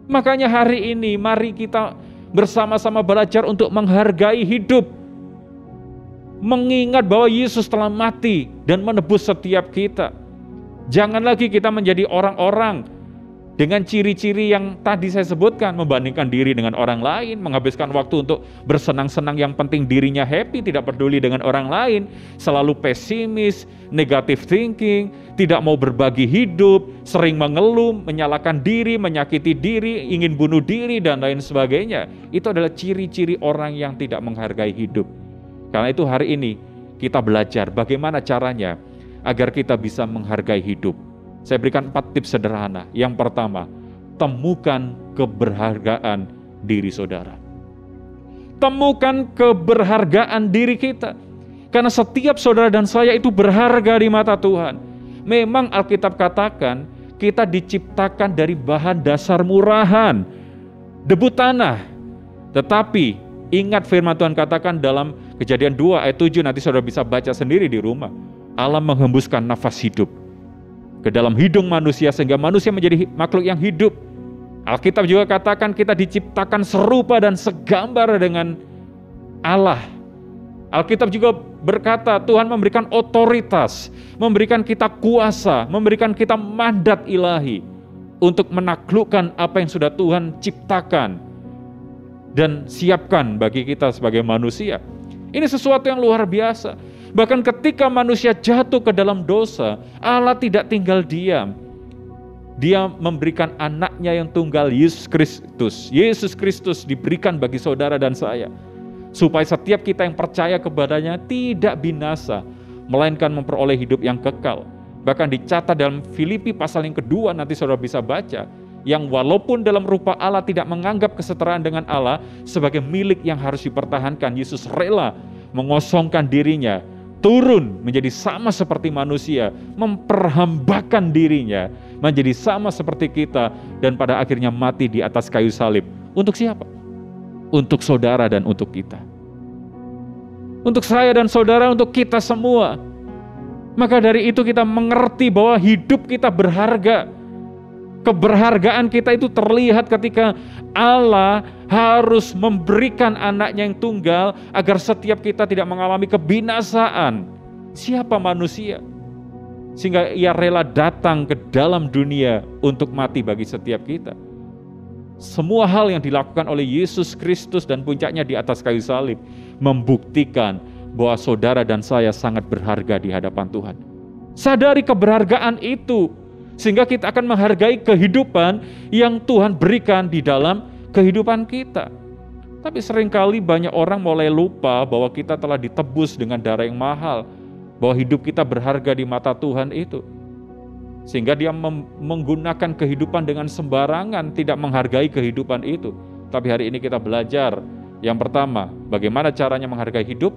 Makanya hari ini mari kita bersama-sama belajar untuk menghargai hidup, mengingat bahwa Yesus telah mati dan menebus setiap kita. Jangan lagi kita menjadi orang-orang dengan ciri-ciri yang tadi saya sebutkan, membandingkan diri dengan orang lain, menghabiskan waktu untuk bersenang-senang yang penting dirinya happy, tidak peduli dengan orang lain, selalu pesimis, negative thinking, tidak mau berbagi hidup, sering mengeluh, menyalahkan diri, menyakiti diri, ingin bunuh diri, dan lain sebagainya. Itu adalah ciri-ciri orang yang tidak menghargai hidup. Karena itu hari ini kita belajar bagaimana caranya agar kita bisa menghargai hidup. Saya berikan 4 tips sederhana. Yang pertama, temukan keberhargaan diri saudara. Temukan keberhargaan diri kita. Karena setiap saudara dan saya itu berharga di mata Tuhan. Memang Alkitab katakan kita diciptakan dari bahan dasar murahan, debu tanah. Tetapi ingat firman Tuhan katakan dalam Kejadian 2 ayat 7, nanti saudara bisa baca sendiri di rumah. Allah menghembuskan nafas hidup ke dalam hidung manusia sehingga manusia menjadi makhluk yang hidup. Alkitab juga katakan kita diciptakan serupa dan segambar dengan Allah. Alkitab juga berkata Tuhan memberikan otoritas, memberikan kita kuasa, memberikan kita mandat ilahi untuk menaklukkan apa yang sudah Tuhan ciptakan dan siapkan bagi kita sebagai manusia. Ini sesuatu yang luar biasa. Bahkan ketika manusia jatuh ke dalam dosa, Allah tidak tinggal diam. Dia memberikan anaknya yang tunggal, Yesus Kristus. Yesus Kristus diberikan bagi saudara dan saya, supaya setiap kita yang percaya kepadanya tidak binasa, melainkan memperoleh hidup yang kekal. Bahkan dicatat dalam Filipi pasal yang kedua, nanti saudara bisa baca, yang walaupun dalam rupa Allah tidak menganggap kesetaraan dengan Allah sebagai milik yang harus dipertahankan, Yesus rela mengosongkan dirinya, turun menjadi sama seperti manusia, memperhambakan dirinya menjadi sama seperti kita, dan pada akhirnya mati di atas kayu salib. Untuk siapa? Untuk saudara dan untuk kita. Untuk saya dan saudara, untuk kita semua. Maka dari itu kita mengerti bahwa hidup kita berharga. Keberhargaan kita itu terlihat ketika Allah harus memberikan anaknya yang tunggal agar setiap kita tidak mengalami kebinasaan. Siapa manusia? Sehingga ia rela datang ke dalam dunia untuk mati bagi setiap kita. Semua hal yang dilakukan oleh Yesus Kristus dan puncaknya di atas kayu salib membuktikan bahwa saudara dan saya sangat berharga di hadapan Tuhan. Sadari keberhargaan itu, sehingga kita akan menghargai kehidupan yang Tuhan berikan di dalam kehidupan kita. Tapi seringkali banyak orang mulai lupa bahwa kita telah ditebus dengan darah yang mahal, bahwa hidup kita berharga di mata Tuhan itu. Sehingga dia menggunakan kehidupan dengan sembarangan, tidak menghargai kehidupan itu. Tapi hari ini kita belajar, yang pertama, bagaimana caranya menghargai hidup?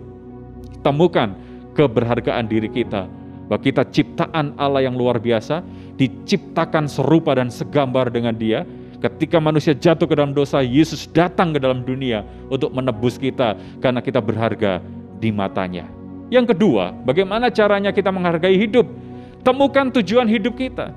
Temukan keberhargaan diri kita, bahwa kita ciptaan Allah yang luar biasa, diciptakan serupa dan segambar dengan Dia. Ketika manusia jatuh ke dalam dosa, Yesus datang ke dalam dunia untuk menebus kita karena kita berharga di matanya. Yang kedua, bagaimana caranya kita menghargai hidup? Temukan tujuan hidup kita.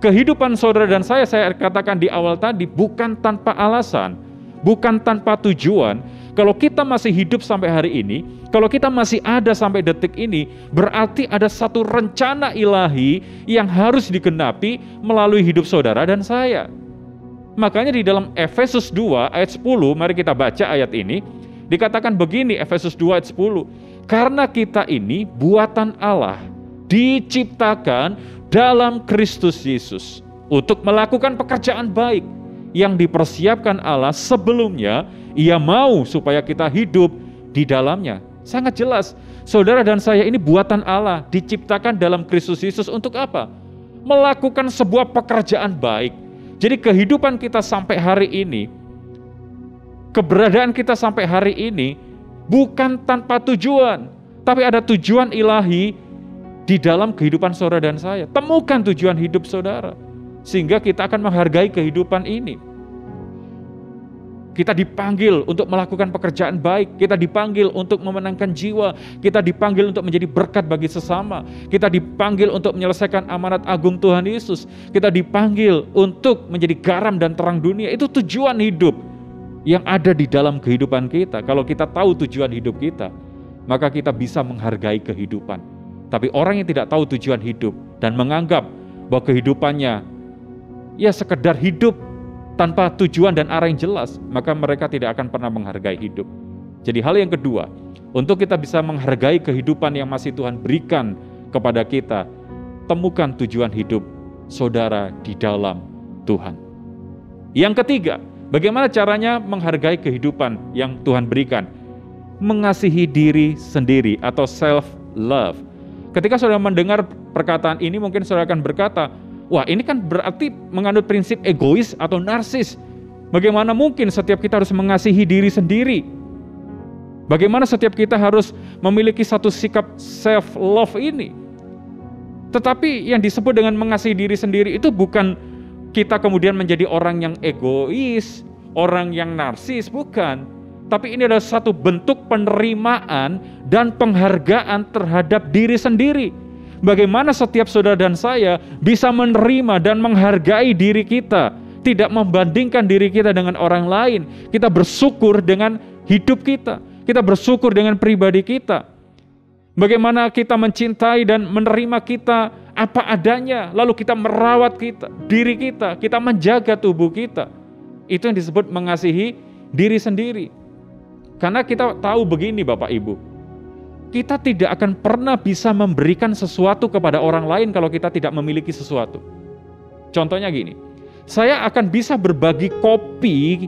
Kehidupan saudara dan saya katakan di awal tadi, bukan tanpa alasan, bukan tanpa tujuan. Kalau kita masih hidup sampai hari ini, kalau kita masih ada sampai detik ini, berarti ada satu rencana ilahi yang harus digenapi melalui hidup saudara dan saya. Makanya di dalam Efesus 2 ayat 10, mari kita baca ayat ini, dikatakan begini, Efesus 2 ayat 10, karena kita ini buatan Allah, diciptakan dalam Kristus Yesus untuk melakukan pekerjaan baik yang dipersiapkan Allah sebelumnya Ia mau supaya kita hidup di dalamnya. Sangat jelas, saudara dan saya ini buatan Allah, diciptakan dalam Kristus Yesus untuk apa? Melakukan sebuah pekerjaan baik. Jadi kehidupan kita sampai hari ini, keberadaan kita sampai hari ini bukan tanpa tujuan, tapi ada tujuan ilahi di dalam kehidupan saudara dan saya. Temukan tujuan hidup saudara, sehingga kita akan menghargai kehidupan ini. Kita dipanggil untuk melakukan pekerjaan baik, kita dipanggil untuk memenangkan jiwa, kita dipanggil untuk menjadi berkat bagi sesama, kita dipanggil untuk menyelesaikan amanat agung Tuhan Yesus, kita dipanggil untuk menjadi garam dan terang dunia. Itu tujuan hidup yang ada di dalam kehidupan kita. Kalau kita tahu tujuan hidup kita, maka kita bisa menghargai kehidupan. Tapi orang yang tidak tahu tujuan hidup dan menganggap bahwa kehidupannya ya sekedar hidup tanpa tujuan dan arah yang jelas, maka mereka tidak akan pernah menghargai hidup. Jadi hal yang kedua, untuk kita bisa menghargai kehidupan yang masih Tuhan berikan kepada kita, temukan tujuan hidup saudara di dalam Tuhan. Yang ketiga, bagaimana caranya menghargai kehidupan yang Tuhan berikan? Mengasihi diri sendiri atau self-love. Ketika saudara mendengar perkataan ini, mungkin saudara akan berkata, wah ini kan berarti mengandung prinsip egois atau narsis. Bagaimana mungkin setiap kita harus mengasihi diri sendiri? Bagaimana setiap kita harus memiliki satu sikap self-love ini? Tetapi yang disebut dengan mengasihi diri sendiri itu bukan kita kemudian menjadi orang yang egois, orang yang narsis, bukan. Tapi ini adalah satu bentuk penerimaan dan penghargaan terhadap diri sendiri. Bagaimana setiap saudara dan saya bisa menerima dan menghargai diri kita, tidak membandingkan diri kita dengan orang lain. Kita bersyukur dengan hidup kita, kita bersyukur dengan pribadi kita. Bagaimana kita mencintai dan menerima kita apa adanya, lalu kita merawat diri kita, kita menjaga tubuh kita. Itu yang disebut mengasihi diri sendiri. Karena kita tahu begini Bapak Ibu, kita tidak akan pernah bisa memberikan sesuatu kepada orang lain kalau kita tidak memiliki sesuatu. Contohnya gini, saya akan bisa berbagi kopi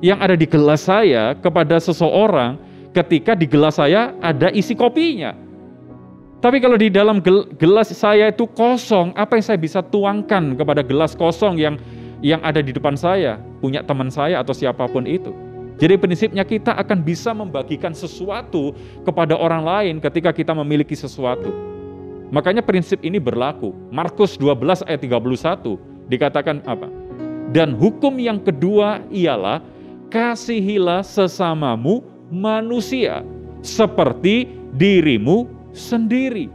yang ada di gelas saya kepada seseorang ketika di gelas saya ada isi kopinya. Tapi kalau di dalam gelas saya itu kosong, apa yang saya bisa tuangkan kepada gelas kosong yang ada di depan saya, punya teman saya atau siapapun itu. Jadi prinsipnya kita akan bisa membagikan sesuatu kepada orang lain ketika kita memiliki sesuatu. Makanya prinsip ini berlaku. Markus 12 ayat 31 dikatakan apa? Dan hukum yang kedua ialah kasihilah sesamamu manusia seperti dirimu sendiri.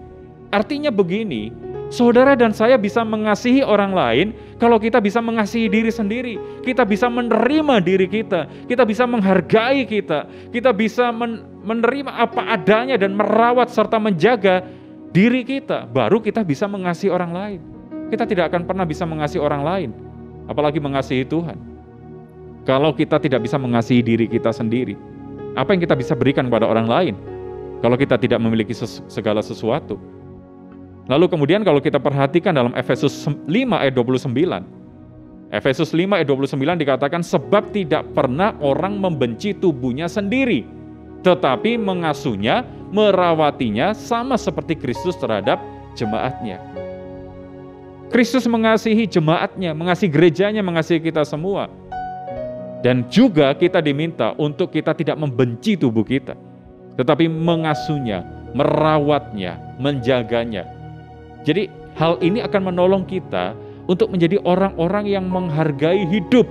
Artinya begini, saudara dan saya bisa mengasihi orang lain kalau kita bisa mengasihi diri sendiri. Kita bisa menerima diri kita, kita bisa menghargai kita bisa menerima apa adanya dan merawat serta menjaga diri kita. Baru kita bisa mengasihi orang lain. Kita tidak akan pernah bisa mengasihi orang lain, apalagi mengasihi Tuhan, kalau kita tidak bisa mengasihi diri kita sendiri. Apa yang kita bisa berikan kepada orang lain kalau kita tidak memiliki segala sesuatu? Lalu kemudian kalau kita perhatikan dalam Efesus 5 ayat 29. Efesus 5 ayat 29 dikatakan, sebab tidak pernah orang membenci tubuhnya sendiri, tetapi mengasuhnya, merawatinya sama seperti Kristus terhadap jemaatnya. Kristus mengasihi jemaatnya, mengasihi gerejanya, mengasihi kita semua. Dan juga kita diminta untuk kita tidak membenci tubuh kita, tetapi mengasuhnya, merawatnya, menjaganya. Jadi hal ini akan menolong kita untuk menjadi orang-orang yang menghargai hidup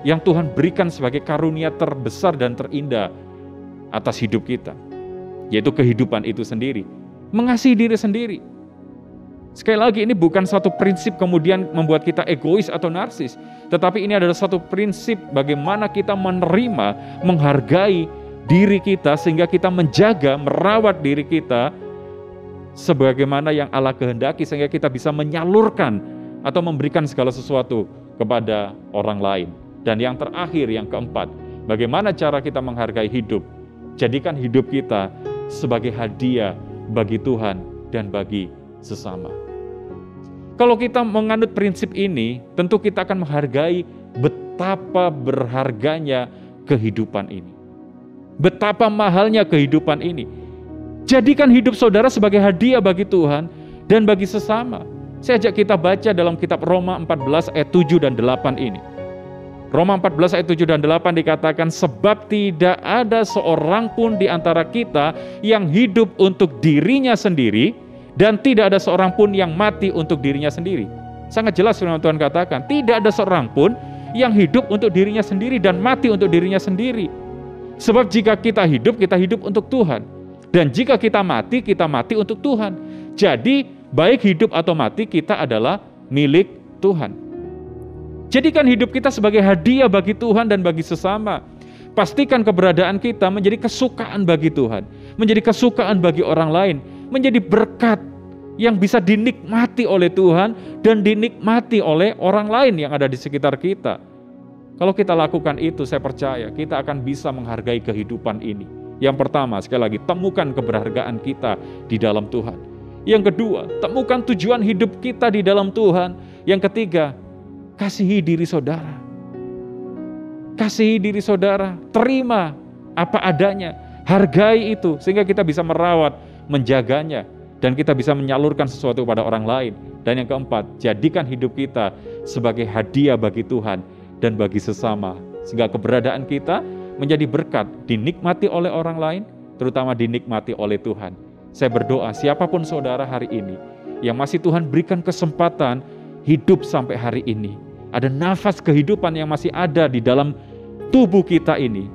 yang Tuhan berikan sebagai karunia terbesar dan terindah atas hidup kita, yaitu kehidupan itu sendiri. Mengasihi diri sendiri. Sekali lagi, ini bukan satu prinsip kemudian membuat kita egois atau narsis. Tetapi ini adalah satu prinsip bagaimana kita menerima, menghargai diri kita, sehingga kita menjaga, merawat diri kita sebagaimana yang Allah kehendaki, sehingga kita bisa menyalurkan atau memberikan segala sesuatu kepada orang lain. Dan yang terakhir, yang keempat, bagaimana cara kita menghargai hidup? Jadikan hidup kita sebagai hadiah bagi Tuhan dan bagi sesama. Kalau kita menganut prinsip ini, tentu kita akan menghargai betapa berharganya kehidupan ini. Betapa mahalnya kehidupan ini. Jadikan hidup saudara sebagai hadiah bagi Tuhan dan bagi sesama. Saya ajak kita baca dalam kitab Roma 14 ayat 7 dan 8 ini. Roma 14 ayat 7 dan 8 dikatakan, sebab tidak ada seorang pun di antara kita yang hidup untuk dirinya sendiri, dan tidak ada seorang pun yang mati untuk dirinya sendiri. Sangat jelas firman Tuhan katakan, tidak ada seorang pun yang hidup untuk dirinya sendiri dan mati untuk dirinya sendiri. Sebab jika kita hidup untuk Tuhan. Dan jika kita mati untuk Tuhan. Jadi, baik hidup atau mati, kita adalah milik Tuhan. Jadikan hidup kita sebagai hadiah bagi Tuhan dan bagi sesama. Pastikan keberadaan kita menjadi kesukaan bagi Tuhan, menjadi kesukaan bagi orang lain, menjadi berkat yang bisa dinikmati oleh Tuhan dan dinikmati oleh orang lain yang ada di sekitar kita. Kalau kita lakukan itu, saya percaya kita akan bisa menghargai kehidupan ini. Yang pertama, sekali lagi, temukan keberhargaan kita di dalam Tuhan. Yang kedua, temukan tujuan hidup kita di dalam Tuhan. Yang ketiga, kasihi diri saudara. Kasihi diri saudara, terima apa adanya, hargai itu, sehingga kita bisa merawat, menjaganya, dan kita bisa menyalurkan sesuatu kepada orang lain. Dan yang keempat, jadikan hidup kita sebagai hadiah bagi Tuhan dan bagi sesama, sehingga keberadaan kita menjadi berkat, dinikmati oleh orang lain, terutama dinikmati oleh Tuhan. Saya berdoa, siapapun saudara hari ini, yang masih Tuhan berikan kesempatan hidup sampai hari ini, ada nafas kehidupan yang masih ada di dalam tubuh kita ini,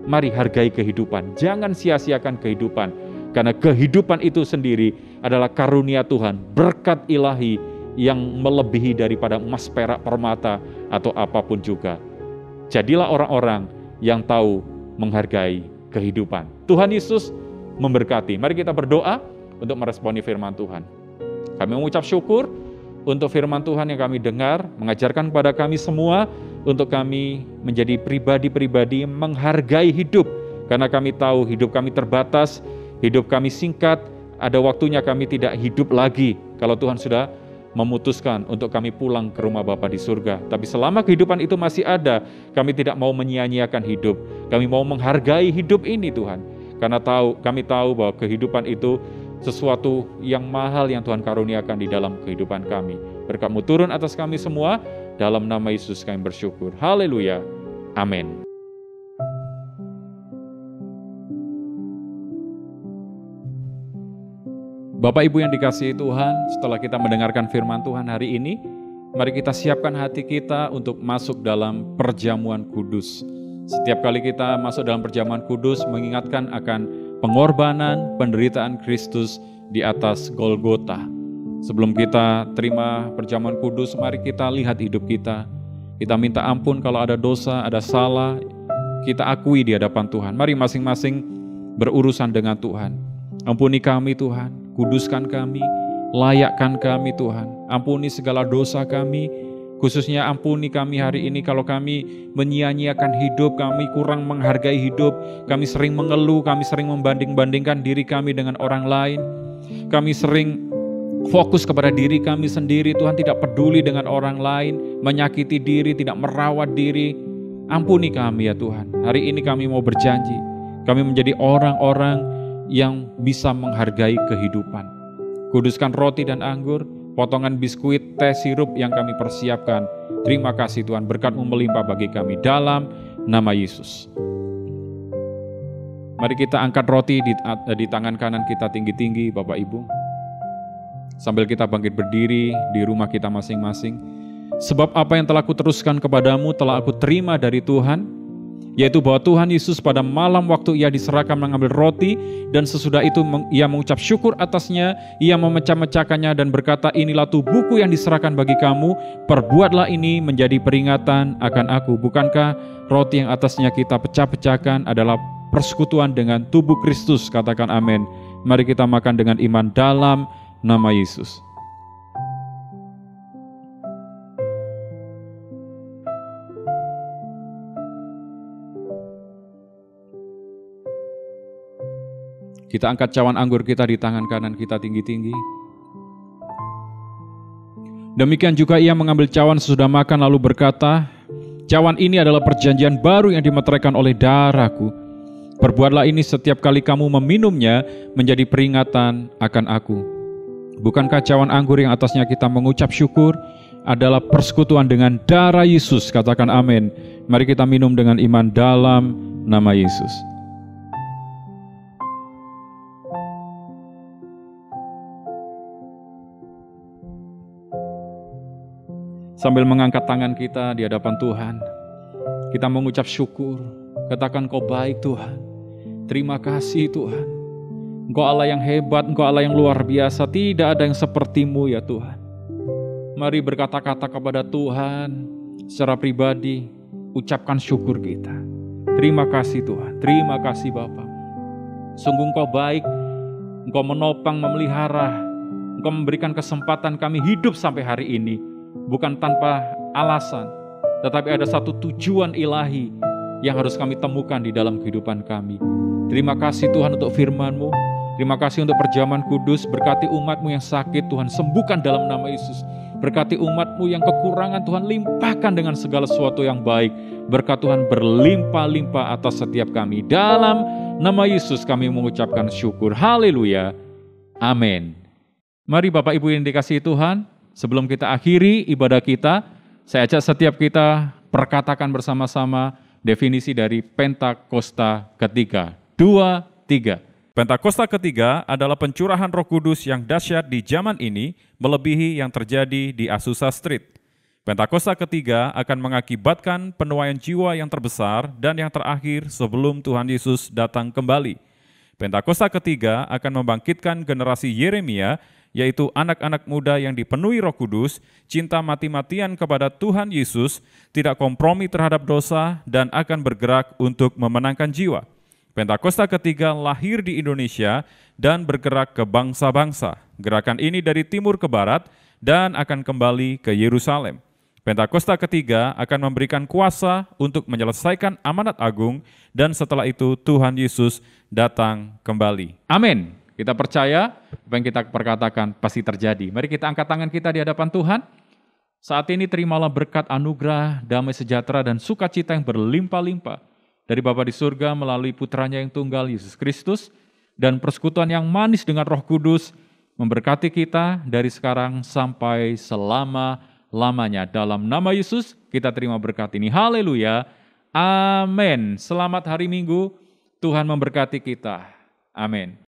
mari hargai kehidupan, jangan sia-siakan kehidupan, karena kehidupan itu sendiri adalah karunia Tuhan, berkat ilahi yang melebihi daripada emas, perak, permata, atau apapun juga. Jadilah orang-orang yang tahu menghargai kehidupan. Tuhan Yesus memberkati. Mari kita berdoa untuk meresponi firman Tuhan. Kami mengucap syukur untuk firman Tuhan yang kami dengar, mengajarkan kepada kami semua untuk kami menjadi pribadi-pribadi menghargai hidup. Karena kami tahu hidup kami terbatas, hidup kami singkat, ada waktunya kami tidak hidup lagi kalau Tuhan sudah memutuskan untuk kami pulang ke rumah Bapa di surga. Tapi selama kehidupan itu masih ada, kami tidak mau menyia-nyiakan hidup. Kami mau menghargai hidup ini Tuhan. Karena kami tahu bahwa kehidupan itu sesuatu yang mahal yang Tuhan karuniakan di dalam kehidupan kami. Berkat-Mu turun atas kami semua, dalam nama Yesus kami bersyukur. Haleluya. Amin. Bapak Ibu yang dikasihi Tuhan, setelah kita mendengarkan firman Tuhan hari ini, mari kita siapkan hati kita untuk masuk dalam perjamuan kudus. Setiap kali kita masuk dalam perjamuan kudus, mengingatkan akan pengorbanan, penderitaan Kristus di atas Golgota. Sebelum kita terima perjamuan kudus, mari kita lihat hidup kita. Kita minta ampun kalau ada dosa, ada salah, kita akui di hadapan Tuhan. Mari masing-masing berurusan dengan Tuhan. Ampuni kami Tuhan, kuduskan kami, layakkan kami Tuhan. Ampuni segala dosa kami, khususnya ampuni kami hari ini kalau kami menyia-nyiakan hidup, kami kurang menghargai hidup, kami sering mengeluh, kami sering membanding-bandingkan diri kami dengan orang lain. Kami sering fokus kepada diri kami sendiri, Tuhan tidak peduli dengan orang lain, menyakiti diri, tidak merawat diri. Ampuni kami ya Tuhan. Hari ini kami mau berjanji, kami menjadi orang-orang yang bisa menghargai kehidupan. Kuduskan roti dan anggur, potongan biskuit, teh, sirup yang kami persiapkan. Terima kasih Tuhan, berkat-Mu melimpah bagi kami dalam nama Yesus. Mari kita angkat roti di tangan kanan kita tinggi-tinggi Bapak Ibu. Sambil kita bangkit berdiri di rumah kita masing-masing. Sebab apa yang telah Kuteruskan kepadamu telah Aku terima dari Tuhan. yaitu bahwa Tuhan Yesus pada malam waktu ia diserahkan mengambil roti, dan sesudah itu ia mengucap syukur atasnya, ia memecah-mecahkannya dan berkata, inilah tubuhku yang diserahkan bagi kamu, perbuatlah ini menjadi peringatan akan aku. Bukankah roti yang atasnya kita pecah-pecahkan adalah persekutuan dengan tubuh Kristus? Katakan amin. Mari kita makan dengan iman dalam nama Yesus. Kita angkat cawan anggur kita di tangan kanan kita tinggi-tinggi. Demikian juga ia mengambil cawan sesudah makan lalu berkata, cawan ini adalah perjanjian baru yang dimeteraikan oleh darahku. Perbuatlah ini setiap kali kamu meminumnya menjadi peringatan akan aku. Bukankah cawan anggur yang atasnya kita mengucap syukur adalah persekutuan dengan darah Yesus? Katakan amin. Mari kita minum dengan iman dalam nama Yesus. Sambil mengangkat tangan kita di hadapan Tuhan, kita mengucap syukur. Katakan, Kau baik Tuhan. Terima kasih Tuhan. Engkau Allah yang hebat, Engkau Allah yang luar biasa. Tidak ada yang seperti-Mu ya Tuhan. Mari berkata-kata kepada Tuhan secara pribadi. Ucapkan syukur kita. Terima kasih Tuhan. Terima kasih Bapa. Sungguh Engkau baik. Engkau menopang, memelihara. Engkau memberikan kesempatan kami hidup sampai hari ini. Bukan tanpa alasan, tetapi ada satu tujuan ilahi yang harus kami temukan di dalam kehidupan kami. Terima kasih Tuhan untuk firman-Mu. Terima kasih untuk perjamuan kudus. Berkati umat-Mu yang sakit, Tuhan sembuhkan dalam nama Yesus. Berkati umat-Mu yang kekurangan, Tuhan limpahkan dengan segala sesuatu yang baik. Berkat Tuhan berlimpah-limpah atas setiap kami. Dalam nama Yesus kami mengucapkan syukur. Haleluya. Amin. Mari Bapak Ibu yang dikasihi Tuhan, sebelum kita akhiri ibadah kita, saya ajak setiap kita perkatakan bersama-sama definisi dari Pentakosta ketiga. 2, 3. Pentakosta ketiga adalah pencurahan Roh Kudus yang dahsyat di zaman ini, melebihi yang terjadi di Azusa Street. Pentakosta ketiga akan mengakibatkan penuaian jiwa yang terbesar dan yang terakhir sebelum Tuhan Yesus datang kembali. Pentakosta ketiga akan membangkitkan generasi Yeremia, yaitu anak-anak muda yang dipenuhi Roh Kudus, cinta mati-matian kepada Tuhan Yesus, tidak kompromi terhadap dosa, dan akan bergerak untuk memenangkan jiwa. Pentakosta ketiga lahir di Indonesia dan bergerak ke bangsa-bangsa. Gerakan ini dari timur ke barat dan akan kembali ke Yerusalem. Pentakosta ketiga akan memberikan kuasa untuk menyelesaikan amanat agung, dan setelah itu Tuhan Yesus datang kembali. Amin. Kita percaya apa yang kita perkatakan pasti terjadi. Mari kita angkat tangan kita di hadapan Tuhan. Saat ini terimalah berkat anugerah, damai sejahtera dan sukacita yang berlimpah-limpah dari Bapa di surga melalui putranya yang tunggal Yesus Kristus, dan persekutuan yang manis dengan Roh Kudus memberkati kita dari sekarang sampai selama-lamanya. Dalam nama Yesus kita terima berkat ini. Haleluya. Amin. Selamat hari Minggu. Tuhan memberkati kita. Amin.